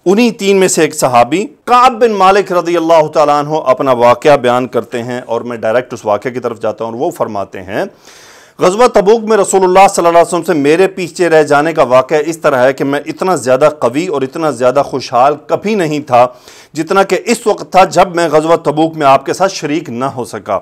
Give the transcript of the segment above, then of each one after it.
انہی تین میں سے ایک صحابی کعب بن مالک رضی اللہ تعالیٰ عنہ اپنا واقعہ بیان کرتے ہیں، اور میں ڈائریکٹ اس واقعہ کی طرف جاتا ہوں، اور وہ فرماتے ہیں غزوہ تبوک میں رسول اللہ صلی اللہ علیہ وسلم سے میرے پیچھے رہ جانے کا واقعہ اس طرح ہے کہ میں اتنا زیادہ قوی اور اتنا زیادہ خوشحال کبھی نہیں تھا جتنا کہ اس وقت تھا جب میں غزوہ تبوک میں آپ کے ساتھ شریک نہ ہو سکا۔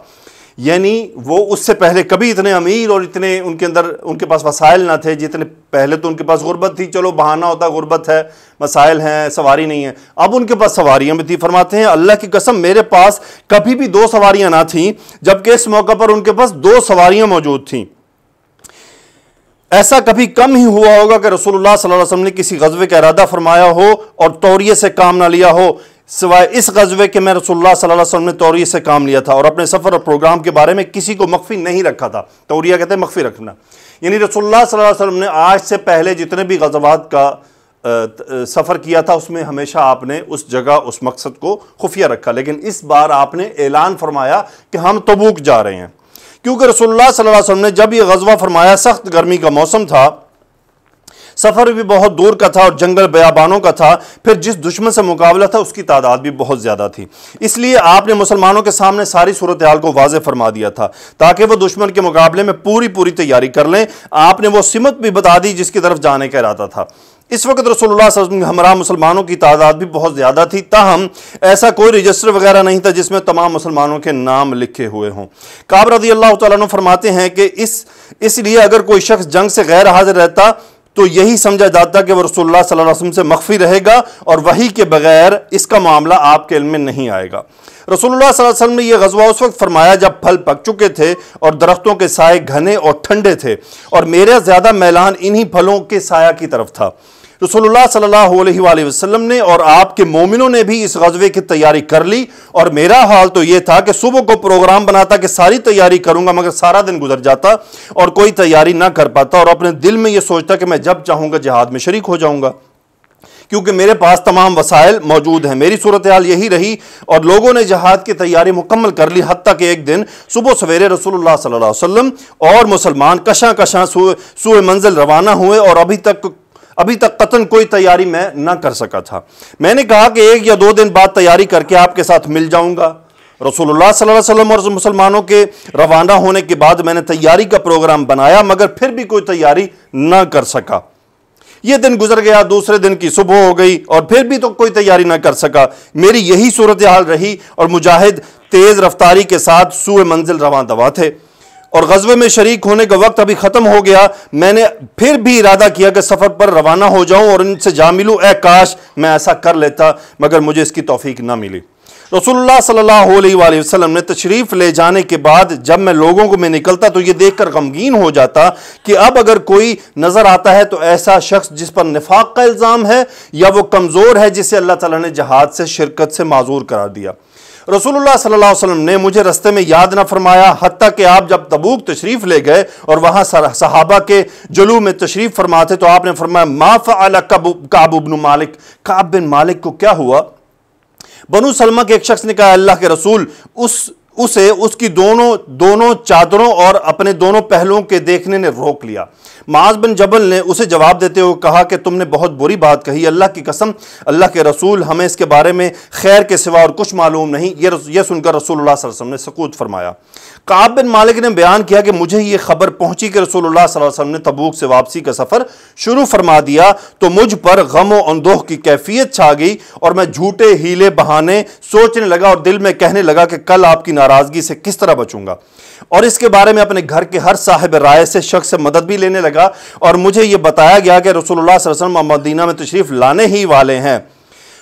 یعنی وہ اس سے پہلے کبھی اتنے امیر اور اتنے ان کے پاس وسائل نہ تھے جتنے پہلے تو ان کے پاس غربت تھی، چلو بہانہ ہوتا غربت ہے، مسائل ہیں، سواری نہیں ہے، اب ان کے پاس سواریاں بھی تھی۔ فرماتے ہیں اللہ کی قسم میرے پاس کبھی بھی 2 سواریاں نہ تھیں، جبکہ اس موقع پر ان کے پاس 2 سواریاں موجود تھیں۔ ایسا کبھی کم ہی ہوا ہوگا کہ رسول اللہ صلی اللہ علیہ وسلم نے کسی غزوے کا ارادہ فرمایا ہو اور توریے سے کام نہ لیا ہو، سوائے اس غزوے کے میں رسول اللہ صلی اللہ علیہ وسلم نے توریے سے کام لیا تھا اور اپنے سفر اور پروگرام کے بارے میں کسی کو مخفی نہیں رکھا تھا۔ توریہ کہتے ہیں مخفی رکھنا، یعنی رسول اللہ صلی اللہ علیہ وسلم نے آج سے پہلے جتنے بھی غزوات کا سفر کیا تھا اس میں ہمیشہ آپ نے اس جگہ اس مقصد کو خفیہ رکھا، لیکن اس بار آپ نے اعلان فرمایا کہ ہم تبوک جا رہے ہیں، کیونکہ رسول اللہ صلی اللہ علیہ وسلم نے جب یہ غزوہ فرمایا سخت گرمی کا موسم تھا، سفر بھی بہت دور کا تھا اور جنگل بیابانوں کا تھا، پھر جس دشمن سے مقابلہ تھا اس کی تعداد بھی بہت زیادہ تھی، اس لیے آپ نے مسلمانوں کے سامنے ساری صورتحال کو واضح فرما دیا تھا تاکہ وہ دشمن کے مقابلے میں پوری تیاری کر لیں۔ آپ نے وہ سمت بھی بتا دی جس کی طرف جانے کا ارادہ تھا۔ اس وقت رسول اللہ صلی اللہ علیہ وسلم ہمراہ مسلمانوں کی تعداد بھی بہت زیادہ تھی، تاہم ایسا کوئی رجسٹر وغیرہ نہیں تھا جس میں تمام مسلمانوں کے نام لکھے ہوئے ہوں۔ کعب رضی اللہ تعالیٰ عنہ فرماتے ہیں کہ اس لیے اگر کوئی شخص جنگ سے غیر حاضر رہتا تو یہی سمجھا جاتا کہ وہ رسول اللہ صلی اللہ علیہ وسلم سے مخفی رہے گا اور وحی کے بغیر اس کا معاملہ آپ کے علم میں نہیں آئے گا۔ رسول اللہ صلی اللہ علیہ وسلم نے یہ غزوہ اس وقت فرمایا جب پھل پک چکے تھے اور درختوں کے سائے گھنے اور ٹھنڈے تھے، اور میرا زیادہ میلان انہی پھلوں کے سایہ کی طرف تھا۔ رسول اللہ صلی اللہ علیہ وآلہ وسلم نے اور آپ کے مومنوں نے بھی اس غزوے کی تیاری کر لی، اور میرا حال تو یہ تھا کہ صبح کو پروگرام بناتا کہ ساری تیاری کروں گا، مگر سارا دن گزر جاتا اور کوئی تیاری نہ کر پاتا، اور اپنے دل میں یہ سوچتا کہ میں جب چاہوں گا جہاد میں شریک ہو جاؤں گا، کیونکہ میرے پاس تمام وسائل موجود ہیں۔ میری صورتحال یہی رہی اور لوگوں نے جہاد کی تیاری مکمل کر لی، حتیٰ کہ ایک دن صبح سویرے رسول اللہ صلی اللہ علیہ وسلم اور مسلمان کشاں سوئے منزل روانہ ہوئے، اور ابھی تک قطن کوئی تیاری میں نہ کر سکا تھا۔ میں نے کہا کہ 1 یا 2 دن بعد تیاری کر کے آپ کے ساتھ مل جاؤں گا۔ رسول اللہ صلی اللہ علیہ وسلم اور مسلمانوں کے روانہ ہونے کے بعد میں نے تیاری کا پروگرام بنایا، مگر پھر بھی کوئی تیاری نہ کر سکا۔ یہ دن گزر گیا، دوسرے دن کی صبح ہو گئی اور پھر بھی تو کوئی تیاری نہ کر سکا۔ میری یہی صورتحال رہی، اور مجاہد تیز رفتاری کے ساتھ سوئے منزل رواں دوا تھے، اور غزوے میں شریک ہونے کا وقت ابھی ختم ہو گیا۔ میں نے پھر بھی ارادہ کیا کہ سفر پر روانہ ہو جاؤں اور ان سے جا ملوں، اے کاش میں ایسا کر لیتا، مگر مجھے اس کی توفیق نہ ملی۔ رسول اللہ صلی اللہ علیہ وآلہ وسلم نے تشریف لے جانے کے بعد جب میں لوگوں کو میں نکلتا تو یہ دیکھ کر غمگین ہو جاتا کہ اب اگر کوئی نظر آتا ہے تو ایسا شخص جس پر نفاق کا الزام ہے یا وہ کمزور ہے جسے اللہ تعالیٰ نے جہاد سے شرکت سے معذور قرار دیا۔ رسول اللہ صلی اللہ علیہ وسلم نے مجھے رستے میں یاد نہ فرمایا، حتیٰ کہ آپ جب تبوک تشریف لے گئے اور وہاں صحابہ کے جلو میں تشریف فرما تھے تو آپ نے فرمایا ما فعل کعب بن مالک، کعب بن مالک کو کیا ہوا؟ بنو سلمہ کے ایک شخص نے کہا اللہ کے رسول اسے اس کی دونوں چادروں اور اپنے دونوں پہلوؤں کے دیکھنے نے روک لیا۔ معاذ بن جبل نے اسے جواب دیتے ہوئے کہا کہ تم نے بہت بری بات کہی، اللہ کی قسم اللہ کے رسول ہمیں اس کے بارے میں خیر کے سوا اور کچھ معلوم نہیں۔ یہ سن کر رسول اللہ صلی اللہ علیہ وسلم نے سکوت فرمایا۔ کعب بن مالک نے بیان کیا کہ مجھے یہ خبر پہنچی کہ رسول اللہ صلی اللہ علیہ وسلم نے تبوک سے واپسی کا سفر شروع فرما دیا تو مجھ پر غم و اندوہ کی کیفیت چھا گئی، اور میں جھوٹے ہیلے بہانے سوچنے لگا اور دل میں کہنے لگا کہ کل آپ کی ناراضگی سے کس طرح بچوں گا، اور اس کے بارے میں اپنے گھر کے ہر صاحب رائے سے شخص سے مدد بھی لینے لگا، اور مجھے یہ بتایا گیا کہ رسول اللہ صلی اللہ علیہ وسلم مدینہ میں تشریف لانے ہی والے ہیں،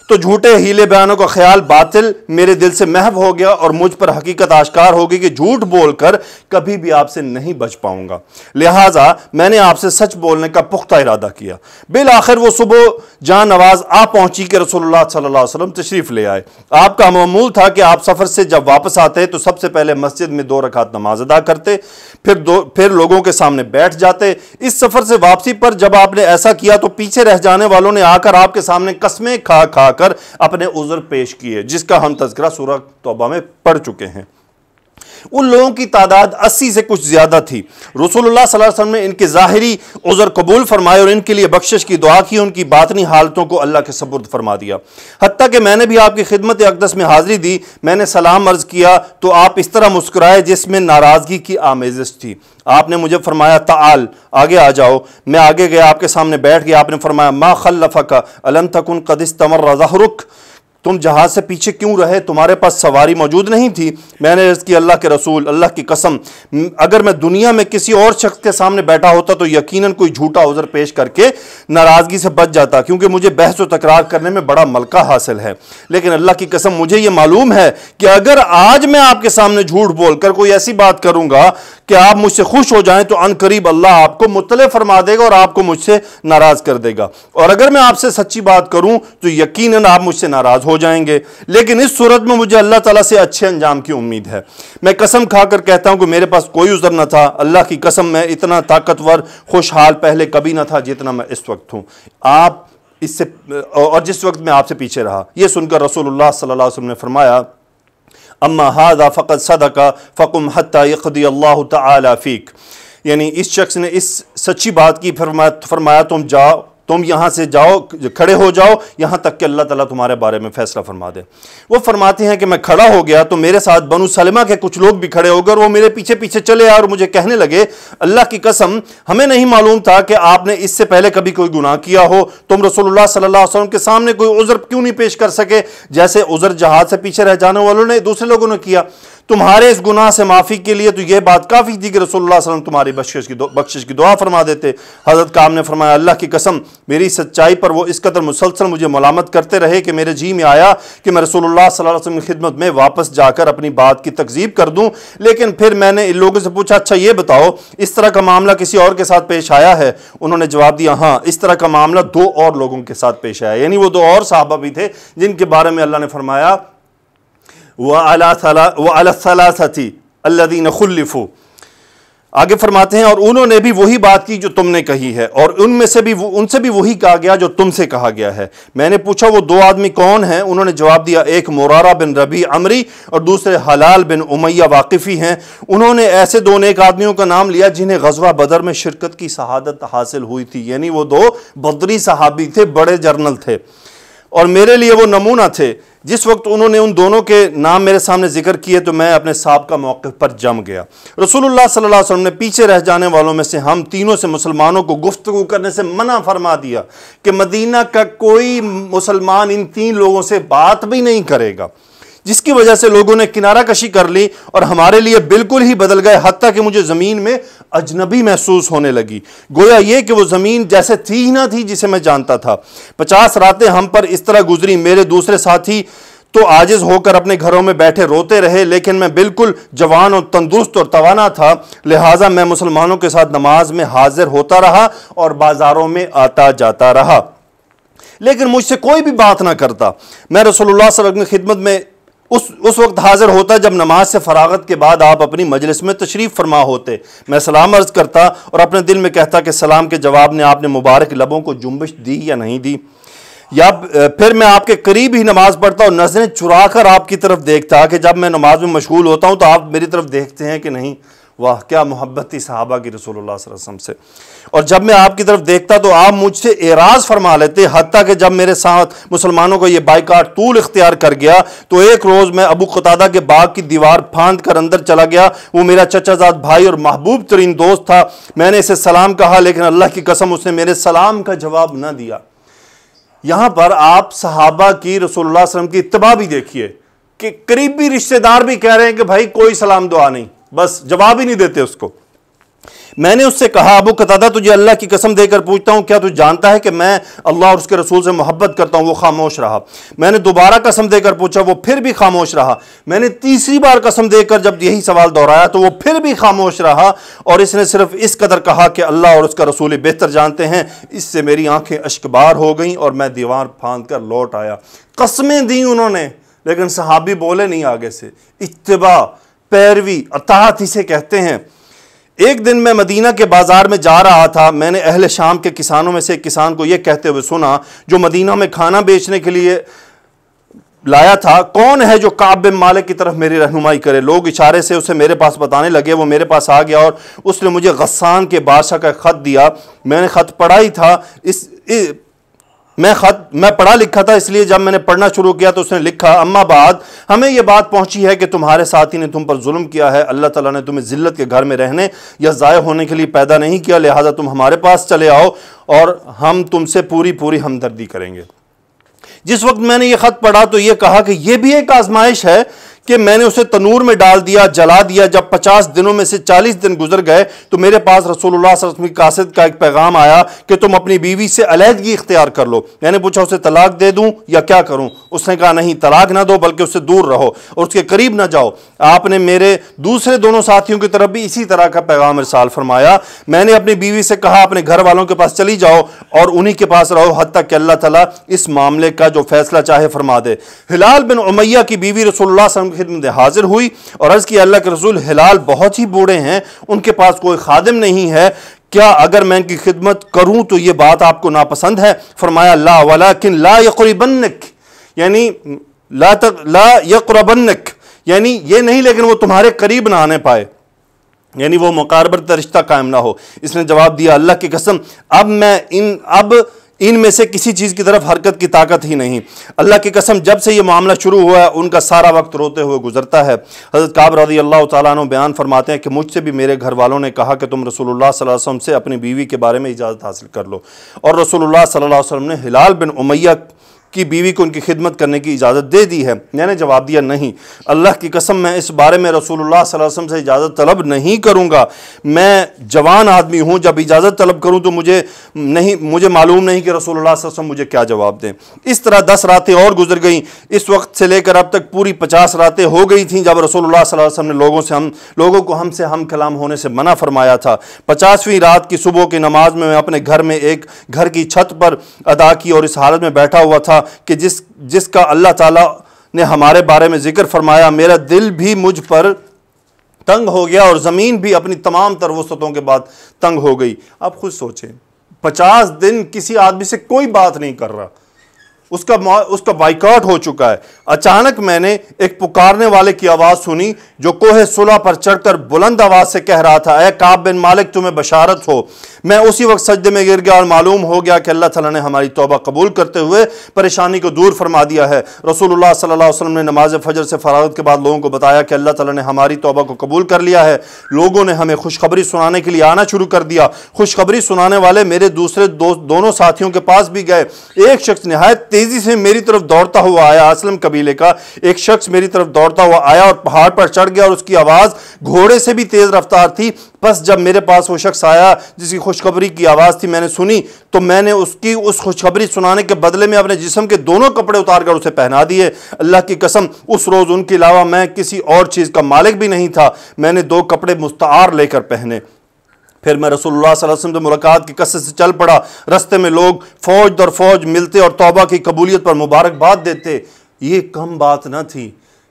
تو جھوٹے ہیلے بیانوں کا خیال باطل میرے دل سے محو ہو گیا اور مجھ پر حقیقت آشکار ہو گئی کہ جھوٹ بول کر کبھی بھی آپ سے نہیں بچ پاؤں گا، لہٰذا میں نے آپ سے سچ بولنے کا پختہ ارادہ کیا۔ بالآخر وہ صبح جان نواز آ پہنچی کہ رسول اللہ صلی اللہ علیہ وسلم تشریف لے آئے۔ آپ کا معمول تھا کہ آپ سفر سے جب واپس آتے تو سب سے پہلے مسجد میں 2 رکعت نماز ادا کرتے، پھر لوگوں کے سامنے بیٹھ جاتے۔ اس سفر سے واپسی پر جب آپ نے ایسا کیا تو پیچھے رہ جانے والوں نے آ کر آپ کے سامنے قسمیں کھا کھا کر اپنے عذر پیش کیے، جس کا ہم تذکرہ سورہ توبہ میں پڑھ چکے ہیں۔ ان لوگوں کی تعداد 80 سے کچھ زیادہ تھی۔ رسول اللہ صلی اللہ علیہ وسلم نے ان کے ظاہری عذر قبول فرمائے اور ان کے لیے بخشش کی دعا کی، ان کی باطنی حالتوں کو اللہ کے سپرد فرما دیا۔ حتیٰ کہ میں نے بھی آپ کی خدمت اقدس میں حاضری دی، میں نے سلام عرض کیا تو آپ اس طرح مسکرائے جس میں ناراضگی کی آمیزش تھی۔ آپ نے مجھے فرمایا تعال، آگے آ جاؤ۔ میں آگے گیا، آپ کے سامنے بیٹھ گیا۔ آپ نے فرمایا ما خلفک الم تکن قد استمر ظہرک، تم جہاز سے پیچھے کیوں رہے؟ تمہارے پاس سواری موجود نہیں تھی؟ میں نے عرض کی اللہ کے رسول، اللہ کی قسم اگر میں دنیا میں کسی اور شخص کے سامنے بیٹھا ہوتا تو یقیناً کوئی جھوٹا عذر پیش کر کے ناراضگی سے بچ جاتا، کیونکہ مجھے بحث و تکرار کرنے میں بڑا ملکہ حاصل ہے۔ لیکن اللہ کی قسم مجھے یہ معلوم ہے کہ اگر آج میں آپ کے سامنے جھوٹ بول کر کوئی ایسی بات کروں گا کہ آپ مجھ سے خوش ہو جائیں تو عن قریب اللہ آپ کو مطلع فرما دے گا اور آپ کو مجھ سے ناراض کر دے گا، اور اگر میں آپ سے سچی بات کروں تو یقیناً آپ مجھ سے ناراض ہو جائیں گے۔ لیکن اس صورت میں مجھے اللہ تعالیٰ سے اچھے انجام کی امید ہے۔ میں قسم کھا کر کہتا ہوں کہ میرے پاس کوئی عذر نہ تھا، اللہ کی قسم میں اتنا طاقتور خوشحال پہلے کبھی نہ تھا جتنا میں اس وقت ہوں، آپ اس سے اور جس وقت میں آپ سے پیچھے رہا۔ یہ سن کر رسول اللہ صلی اللہ علیہ وسلم نے فرمایا اما ھذا فقد صدق فقم حتی یقضی اللہ تعالی فیک، یعنی اس شخص نے اس سچی بات کی، فرمایا تم جاؤ، تم یہاں سے جاؤ، کھڑے ہو جاؤ یہاں تک کہ اللہ تعالیٰ تمہارے بارے میں فیصلہ فرما دے۔ وہ فرماتے ہیں کہ میں کھڑا ہو گیا تو میرے ساتھ بنو سلمہ کے کچھ لوگ بھی کھڑے ہو گئے اور وہ میرے پیچھے پیچھے چلے آئے اور مجھے کہنے لگے اللہ کی قسم ہمیں نہیں معلوم تھا کہ آپ نے اس سے پہلے کبھی کوئی گناہ کیا ہو، تم رسول اللہ صلی اللہ علیہ وسلم کے سامنے کوئی عذر کیوں نہیں پیش کر سکے جیسے عذر جہاد سے پیچھے رہ جانے والوں نے دوسرے لوگوں نے کیا؟ تمہارے اس گناہ سے معافی کے لیے تو یہ بات کافی تھی کہ رسول اللہ صلی اللہ علیہ وسلم تمہاری بخشش کی دعا فرما دیتے۔ حضرت کعب نے فرمایا اللہ کی قسم میری سچائی پر وہ اس قدر مسلسل مجھے ملامت کرتے رہے کہ میرے جی میں آیا کہ میں رسول اللہ صلی اللہ علیہ وسلم کی خدمت میں واپس جا کر اپنی بات کی تکذیب کر دوں، لیکن پھر میں نے ان لوگوں سے پوچھا اچھا یہ بتاؤ اس طرح کا معاملہ کسی اور کے ساتھ پیش آیا ہے؟ انہوں نے جواب دیا ہاں، اس طرح کا معاملہ 2 اور لوگوں کے ساتھ پیش آیا، یعنی وہ 2 اور صحابہ بھی تھے جن کے بارے میں اللہ نے فرمایا وَعَلَى الثَّلَاثَةِ الَّذِينَ خُلِّفُوا، آگے فرماتے ہیں اور انہوں نے بھی وہی بات کی جو تم نے کہی ہے اور ان سے بھی وہی کہا گیا جو تم سے کہا گیا ہے۔ میں نے پوچھا وہ 2 آدمی کون ہیں؟ انہوں نے جواب دیا ایک مرارة بن ربیع عمری اور دوسرے ہلال بن امیة واقفی ہیں۔ انہوں نے ایسے 2 نیک آدمیوں کا نام لیا جنہیں غزوہ بدر میں شرکت کی شہادت حاصل ہوئی تھی، یعنی وہ 2 بدری صحابی تھے، بڑے جرنل تھے اور میرے لیے وہ نمونہ تھے۔ جس وقت انہوں نے ان دونوں کے نام میرے سامنے ذکر کیے تو میں اپنے سابقہ موقف پر جم گیا۔ رسول اللہ صلی اللہ علیہ وسلم نے پیچھے رہ جانے والوں میں سے ہم تینوں سے مسلمانوں کو گفتگو کرنے سے منع فرما دیا کہ مدینہ کا کوئی مسلمان ان 3 لوگوں سے بات بھی نہیں کرے گا، جس کی وجہ سے لوگوں نے کنارہ کشی کر لی اور ہمارے لیے بالکل ہی بدل گئے، حتیٰ کہ مجھے زمین میں اجنبی محسوس ہونے لگی، گویا یہ کہ وہ زمین جیسے تھی ہی نہ تھی جسے میں جانتا تھا۔ 50 راتیں ہم پر اس طرح گزری، میرے دوسرے ساتھی تو عاجز ہو کر اپنے گھروں میں بیٹھے روتے رہے، لیکن میں بالکل جوان اور تندرست اور توانا تھا، لہٰذا میں مسلمانوں کے ساتھ نماز میں حاضر ہوتا رہا اور بازاروں میں آتا جاتا رہا، لیکن مجھ سے کوئی بھی بات نہ کرتا۔ میں رسول اللہ صلی اللہ علیہ وسلم کی خدمت میں اس وقت حاضر ہوتا جب نماز سے فراغت کے بعد آپ اپنی مجلس میں تشریف فرما ہوتے، میں سلام عرض کرتا اور اپنے دل میں کہتا کہ سلام کے جواب نے آپ نے مبارک لبوں کو جنبش دی یا نہیں دی، یا پھر میں آپ کے قریب ہی نماز پڑھتا اور نظریں چرا کر آپ کی طرف دیکھتا کہ جب میں نماز میں مشغول ہوتا ہوں تو آپ میری طرف دیکھتے ہیں کہ نہیں۔ واہ کیا محبت تھی صحابہ کی رسول اللہ صلی اللہ علیہ وسلم سے، اور جب میں آپ کی طرف دیکھتا تو آپ مجھ سے اعراض فرما لیتے، حتیٰ کہ جب میرے ساتھ مسلمانوں کو یہ بائیکاٹ طول اختیار کر گیا تو ایک روز میں ابو قتادہ کے باغ کی دیوار پھاند کر اندر چلا گیا، وہ میرا چچا زاد بھائی اور محبوب ترین دوست تھا، میں نے اسے سلام کہا لیکن اللہ کی قسم اس نے میرے سلام کا جواب نہ دیا۔ یہاں پر آپ صحابہ کی رسول اللہ صلی اللہ علیہ وسلم کی اتباع بھی دیکھیے کہ قریبی رشتہ دار بھی کہہ رہے ہیں کہ بھائی کوئی سلام دعا نہیں، بس جواب ہی نہیں دیتے اس کو۔ میں نے اس سے کہا ابو قتادہ تجھے اللہ کی قسم دے کر پوچھتا ہوں کیا تو جانتا ہے کہ میں اللہ اور اس کے رسول سے محبت کرتا ہوں؟ وہ خاموش رہا۔ میں نے دوبارہ قسم دے کر پوچھا، وہ پھر بھی خاموش رہا۔ میں نے تیسری بار قسم دے کر جب یہی سوال دہرایا تو وہ پھر بھی خاموش رہا، اور اس نے صرف اس قدر کہا کہ اللہ اور اس کا رسول بہتر جانتے ہیں۔ اس سے میری آنکھیں اشکبار ہو گئیں اور میں دیوار پھاند کر لوٹ آیا۔ قسمیں دیں انہوں نے لیکن صحابی بولے نہیں آگے سے۔ اتباع، پیروی، اطاعت اسے کہتے ہیں۔ ایک دن میں مدینہ کے بازار میں جا رہا تھا، میں نے اہل شام کے کسانوں میں سے ایک کسان کو یہ کہتے ہوئے سنا جو مدینہ میں کھانا بیچنے کے لیے لایا تھا، کون ہے جو کعب بن مالک کی طرف میری رہنمائی کرے؟ لوگ اشارے سے اسے میرے پاس بتانے لگے، وہ میرے پاس آ گیا اور اس نے مجھے غسان کے بادشاہ کا خط دیا۔ میں نے خط پڑھا ہی تھا، میں پڑھا لکھا تھا، اس لیے جب میں نے پڑھنا شروع کیا تو اس نے لکھا، اما بعد ہمیں یہ بات پہنچی ہے کہ تمہارے ساتھی نے تم پر ظلم کیا ہے، اللہ تعالیٰ نے تمہیں ذلت کے گھر میں رہنے یا ضائع ہونے کے لیے پیدا نہیں کیا، لہٰذا تم ہمارے پاس چلے آؤ اور ہم تم سے پوری ہمدردی کریں گے۔ جس وقت میں نے یہ خط پڑھا تو یہ کہا کہ یہ بھی ایک آزمائش ہے کہ میں نے اسے تنور میں ڈال دیا، جلا دیا۔ جب 50 دنوں میں سے 40 دن گزر گئے تو میرے پاس رسول اللہ صلی اللہ علیہ وسلم کی قاصد کا ایک پیغام آیا کہ تم اپنی بیوی سے علیحدگی اختیار کر لو۔ میں نے پوچھا اسے طلاق دے دوں یا کیا کروں؟ اس نے کہا نہیں، طلاق نہ دو بلکہ اس سے دور رہو اور اس کے قریب نہ جاؤ۔ آپ نے میرے دوسرے دونوں ساتھیوں کی طرف بھی اسی طرح کا پیغام ارسال فرمایا۔ میں نے اپنی بیوی سے کہا اپنے گھر والوں کے پاس چلی جاؤ اور انہی کے پاس رہو حتیٰ کہ اللہ تعالیٰ اس معاملے کا جو فیصلہ چاہے فرما دے۔ ہلال بن امیہ کی بیوی رسول اللہ صلی اللہ علیہ وسلم کی خدمت میں حاضر ہوئی اور عرض کیا، اللہ کے رسول، ہلال بہت ہی بوڑھے ہیں، ان کے پاس کوئی خادم نہیں ہے، کیا اگر میں ان کی خدمت کروں تو یہ بات آپ کو ناپسند ہے؟ فرمایا لا ولیکن لا یقربنک، یعنی لا یقربنک، یعنی یہ نہیں لیکن وہ تمہارے قریب نہ آنے پائے، یعنی وہ مقاربت رشتہ قائم نہ ہو۔ اس نے جواب دیا، اللہ کی قسم اب ان میں سے کسی چیز کی طرف حرکت کی طاقت ہی نہیں۔ اللہ کی قسم جب سے یہ معاملہ شروع ہوا ہے ان کا سارا وقت روتے ہوئے گزرتا ہے۔ حضرت کعب رضی اللہ تعالیٰ عنہ بیان فرماتے ہیں کہ مجھ سے بھی میرے گھر والوں نے کہا کہ تم رسول اللہ صلی اللہ علیہ وسلم سے اپنی بیوی کے بارے میں اجازت حاصل کر لو، اور رسول اللہ صلی اللہ علیہ وسلم نے ہلال بن امیہ کی بیوی کو ان کی خدمت کرنے کی اجازت دے دی ہے۔ میں نے جواب دیا نہیں، اللہ کی قسم میں اس بارے میں رسول اللہ صلی اللہ علیہ وسلم سے اجازت طلب نہیں کروں گا، میں جوان آدمی ہوں، جب اجازت طلب کروں تو مجھے معلوم نہیں کہ رسول اللہ صلی اللہ علیہ وسلم مجھے کیا جواب دیں۔ اس طرح 10 راتیں اور گزر گئیں، اس وقت سے لے کر اب تک پوری 50 راتیں ہو گئی تھیں جب رسول اللہ صلی اللہ علیہ وسلم نے لوگوں کو ہم سے ہم کلام ہونے سے منع فرمایا تھا۔ 50ویں رات کی صبح کی نماز میں اپنے گھر میں ایک گھر کی چھت پر ادا کی اور اس حالت میں بیٹھا ہوا تھا کہ جس کا اللہ تعالیٰ نے ہمارے بارے میں ذکر فرمایا، میرا دل بھی مجھ پر تنگ ہو گیا اور زمین بھی اپنی تمام تر وسعتوں کے بعد تنگ ہو گئی۔ آپ خود سوچیں، 50 دن کسی آدمی سے کوئی بات نہیں کر رہا، اس کا بائیکاٹ ہو چکا ہے۔ اچانک میں نے ایک پکارنے والے کی آواز سنی جو کوہ صلح پر چڑھ کر بلند آواز سے کہہ رہا تھا، اے کعب بن مالک تمہیں بشارت ہو۔ میں اسی وقت سجدے میں گر گیا اور معلوم ہو گیا کہ اللہ تعالیٰ نے ہماری توبہ قبول کرتے ہوئے پریشانی کو دور فرما دیا ہے۔ رسول اللہ صلی اللہ علیہ وسلم نے نماز فجر سے فراغت کے بعد لوگوں کو بتایا کہ اللہ تعالیٰ نے ہماری توبہ کو قبول کر لیا ہے۔ لوگوں نے ہمیں خوشخبری سنانے کے لیے آنا شروع کر دیا۔ خوشخبری سنانے والے میرے دوسرے دونوں ساتھیوں کے پاس بھی گئے۔ ایک شخص نہایت تیزی سے میری طرف دوڑتا ہوا آیا، اسلم قبیلے کا ایک شخص میری طرف دوڑتا ہوا آیا اور پہاڑ پر چڑھ گیا اور اس کی آواز گھوڑے سے بھی تیز رفتار تھی۔ بس جب میرے پاس وہ شخص آیا جس کی خوشخبری کی آواز تھی میں نے سنی تو میں نے اس خوشخبری سنانے کے بدلے میں اپنے جسم کے دونوں کپڑے اتار کر اسے پہنا دیے۔ اللہ کی قسم اس روز ان کے علاوہ میں کسی اور چیز کا مالک بھی نہیں تھا، میں نے 2 کپڑے مستعار لے کر پہنے۔ پھر میں رسول اللہ صلی اللہ علیہ وسلم سے ملاقات کی کثرت سے چل پڑا۔ رستے میں لوگ فوج در فوج ملتے اور توبہ کی قبولیت پر مبارکباد دیتے۔ یہ کم بات نہ تھی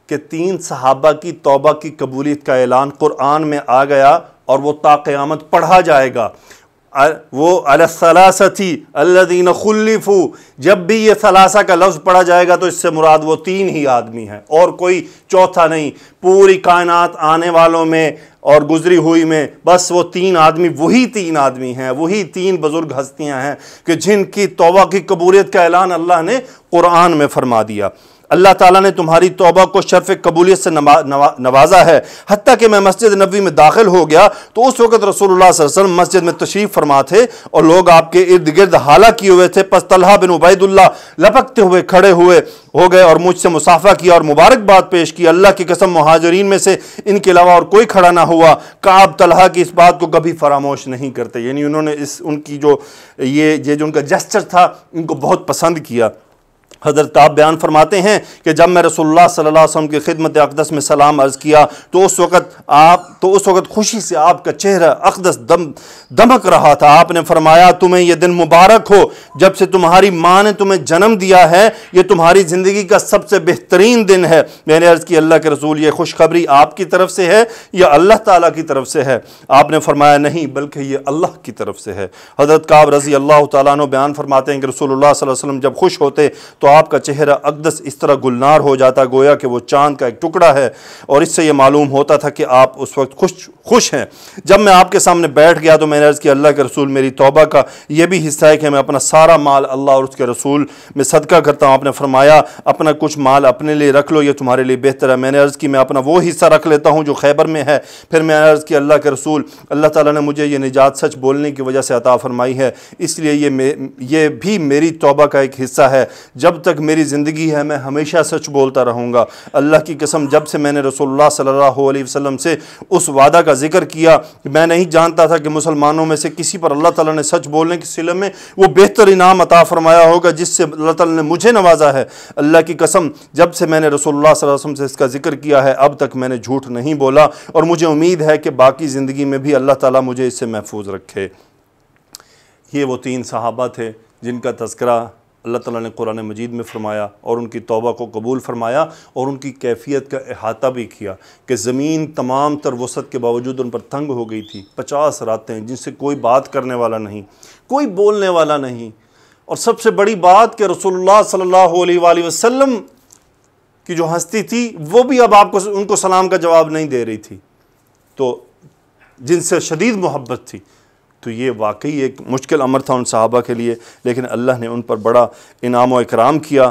کہ 3 صحابہ کی توبہ کی قبولیت کا اعلان قرآن میں آ گیا اور وہ تا قیامت پڑھا جائے گا۔ وہ علی الثلاثۃ الذین خلفوا، جب بھی یہ ثلاثہ کا لفظ پڑھا جائے گا تو اس سے مراد وہ 3 ہی آدمی ہیں اور کوئی چوتھا نہیں۔ پوری کائنات آنے والوں میں اور گزری ہوئی میں بس وہ 3 آدمی، وہی 3 آدمی ہیں، وہی 3 بزرگ ہستیاں ہیں کہ جن کی توبہ کی قبولیت کا اعلان اللہ نے قرآن میں فرما دیا۔ اللہ تعالیٰ نے تمہاری توبہ کو شرف قبولیت سے نوازا ہے۔ حتیٰ کہ میں مسجد نبوی میں داخل ہو گیا تو اس وقت رسول اللہ صلی اللہ علیہ وسلم مسجد میں تشریف فرما تھے اور لوگ آپ کے ارد گرد حالہ کیے ہوئے تھے۔ پس طلحہ بن عبید اللہ لپکتے ہوئے کھڑے ہو گئے اور مجھ سے مصافحہ کیا اور مبارکباد پیش کی۔ اللہ کی قسم مہاجرین میں سے ان کے علاوہ اور کوئی کھڑا نہ ہوا۔ کعب طلحہ کی اس بات کو کبھی فراموش نہیں کرتے، یعنی انہوں نے ان کی جو ان کا جسچر تھا ان کو بہت پسند کیا۔ حضرت آپ بیان فرماتے ہیں کہ جب میں رسول اللہ صلی اللہ علیہ وسلم کی خدمت اقدس میں سلام عرض کیا تو اس وقت آپ تو اس وقت خوشی سے آپ کا چہرہ اقدس دمک رہا تھا۔ آپ نے فرمایا تمہیں یہ دن مبارک ہو، جب سے تمہاری ماں نے تمہیں جنم دیا ہے یہ تمہاری زندگی کا سب سے بہترین دن ہے۔ میں نے عرض کی اللہ کے رسول یہ خوشخبری آپ کی طرف سے ہے یا اللہ تعالیٰ کی طرف سے ہے؟ آپ نے فرمایا نہیں بلکہ یہ اللہ کی طرف سے ہے۔ حضرت کعب رضی اللہ تعالیٰ عنہ بیان فرماتے ہیں کہ رسول اللہ صلی اللہ علیہ وسلم جب خوش ہوتے تو آپ کا چہرہ اقدس اس طرح گلنار ہو جاتا گویا کہ وہ چاند کا ایک ٹکڑا ہے، اور اس سے یہ معلوم ہوتا تھا کہ آپ اس وقت خوش ہیں۔ جب میں آپ کے سامنے بیٹھ گیا تو میں نے عرض کی اللہ کے رسول میری توبہ کا یہ بھی حصہ ہے کہ میں اپنا سارا مال اللہ اور اس کے رسول میں صدقہ کرتا ہوں۔ آپ نے فرمایا اپنا کچھ مال اپنے لیے رکھ لو، یہ تمہارے لیے بہتر ہے۔ میں نے عرض کی میں اپنا وہ حصہ رکھ لیتا ہوں جو خیبر میں ہے۔ پھر میں نے عرض کی اللہ کے رسول اللہ تعالیٰ نے مجھے یہ نجات سچ بولنے کی وجہ سے عطا فرمائی ہے، اس لیے یہ بھی میری توبہ کا ایک حصہ ہے۔ جب تک میری زندگی ہے میں ہمیشہ سچ بولتا رہوں گا۔ اللہ کی قسم جب سے میں نے رسول اللہ صلی اللہ علیہ وسلم سے اس وعدہ کا ذکر کیا، میں نہیں جانتا تھا کہ مسلمانوں میں سے کسی پر اللہ تعالیٰ نے سچ بولنے کے صلے میں وہ بہتر انعام عطا فرمایا ہوگا جس سے اللہ تعالیٰ نے مجھے نوازا ہے۔ اللہ کی قسم جب سے میں نے رسول اللہ صلی اللہ علیہ وسلم سے اس کا ذکر کیا ہے اب تک میں نے جھوٹ نہیں بولا، اور مجھے امید ہے کہ باقی زندگی میں بھی اللہ تعالیٰ مجھے اس سے محفوظ رکھے۔ یہ وہ 3 صحابہ تھے جن کا تذکرہ اللہ تعالیٰ نے قرآن مجید میں فرمایا اور ان کی توبہ کو قبول فرمایا اور ان کی کیفیت کا احاطہ بھی کیا کہ زمین تمام تر وسعت کے باوجود ان پر تنگ ہو گئی تھی۔ 50 راتیں جن سے کوئی بات کرنے والا نہیں، کوئی بولنے والا نہیں، اور سب سے بڑی بات کہ رسول اللہ صلی اللہ علیہ وآلہ وسلم کی جو ہستی تھی وہ بھی اب آپ کو ان کو سلام کا جواب نہیں دے رہی تھی، تو جن سے شدید محبت تھی۔ تو یہ واقعی ایک مشکل امر تھا ان صحابہ کے لیے، لیکن اللہ نے ان پر بڑا انعام و اکرام کیا۔